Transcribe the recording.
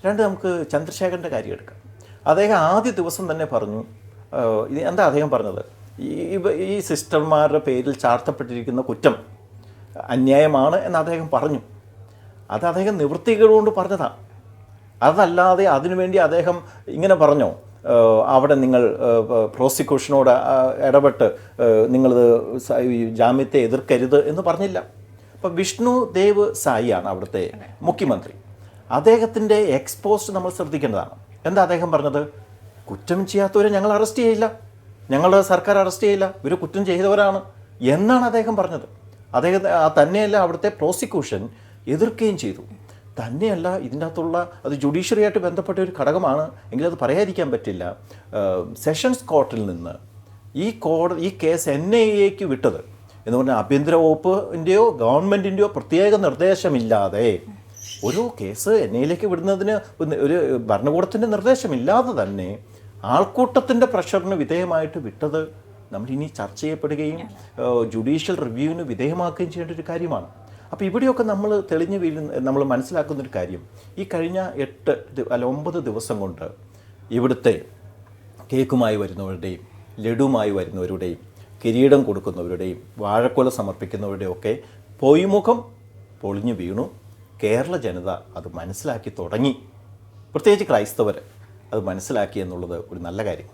രണ്ട്, നമുക്ക് ചന്ദ്രശേഖരൻ്റെ കാര്യം എടുക്കാം. അദ്ദേഹം ആദ്യ ദിവസം തന്നെ പറഞ്ഞു, എന്താ അദ്ദേഹം പറഞ്ഞത്, ഈ സിസ്റ്റർമാരുടെ പേരിൽ ചാർത്തപ്പെട്ടിരിക്കുന്ന കുറ്റം അന്യായമാണ് എന്ന് അദ്ദേഹം പറഞ്ഞു. അത് അദ്ദേഹം നിവൃത്തികളുകൊണ്ട് പറഞ്ഞതാണ്. അതല്ലാതെ അതിനുവേണ്ടി അദ്ദേഹം ഇങ്ങനെ പറഞ്ഞോ, അവിടെ നിങ്ങൾ പ്രോസിക്യൂഷനോട് ഇടപെട്ട് നിങ്ങളിത് ജാമ്യത്തെ എതിർക്കരുത് എന്ന് പറഞ്ഞില്ല. അപ്പോൾ വിഷ്ണു ദേവ് സായിയാണ് അവിടുത്തെ മുഖ്യമന്ത്രി. അദ്ദേഹത്തിൻ്റെ എക്സ്പോസ്റ്റ് നമ്മൾ ശ്രദ്ധിക്കേണ്ടതാണ്. എന്താ അദ്ദേഹം പറഞ്ഞത്? കുറ്റം ചെയ്യാത്തവരെ ഞങ്ങൾ അറസ്റ്റ് ചെയ്യില്ല, ഞങ്ങളുടെ സർക്കാർ അറസ്റ്റ് ചെയ്യില്ല, ഇവർ കുറ്റം ചെയ്തവരാണ് എന്നാണ് അദ്ദേഹം പറഞ്ഞത്. തന്നെയല്ല അവിടുത്തെ പ്രോസിക്യൂഷൻ എതിർക്കുകയും ചെയ്തു. തന്നെയല്ല ഇതിൻ്റെ അകത്തുള്ള അത് ജുഡീഷ്യറിയായിട്ട് ബന്ധപ്പെട്ട ഒരു ഘടകമാണ് എങ്കിലും അത് പറയാതിരിക്കാൻ പറ്റില്ല. സെഷൻസ് കോർട്ടിൽ നിന്ന് ഈ കേസ് NIAക്ക് വിട്ടത് എന്ന് പറഞ്ഞാൽ ആഭ്യന്തര വകുപ്പിൻ്റെയോ ഗവൺമെൻറ്റിൻ്റെയോ പ്രത്യേക നിർദ്ദേശമില്ലാതെ ഒരു കേസ് NIAയിലേക്ക് വിടുന്നതിന് ഒരു ഭരണകൂടത്തിൻ്റെ നിർദ്ദേശമില്ലാതെ തന്നെ ആൾക്കൂട്ടത്തിൻ്റെ പ്രഷറിന് വിധേയമായിട്ട് വിട്ടത് നമ്മളിനി ചർച്ച ചെയ്യപ്പെടുകയും ജുഡീഷ്യൽ റിവ്യൂവിന് വിധേയമാക്കുകയും ചെയ്യേണ്ട ഒരു കാര്യമാണ്. അപ്പോൾ ഇവിടെയൊക്കെ നമ്മൾ മനസ്സിലാക്കുന്നൊരു കാര്യം, ഈ കഴിഞ്ഞ 9 ദിവസം കൊണ്ട് ഇവിടുത്തെ കേക്കുമായി വരുന്നവരുടെയും ലഡുമായി വരുന്നവരുടെയും കിരീടം കൊടുക്കുന്നവരുടെയും വാഴക്കുല സമർപ്പിക്കുന്നവരുടെയും ഒക്കെ പൊയ്മുഖം പൊളിഞ്ഞു വീണു. കേരള ജനത അത് മനസ്സിലാക്കി തുടങ്ങി, പ്രത്യേകിച്ച് ക്രൈസ്തവർ അത് മനസ്സിലാക്കി എന്നുള്ളത് ഒരു നല്ല കാര്യം.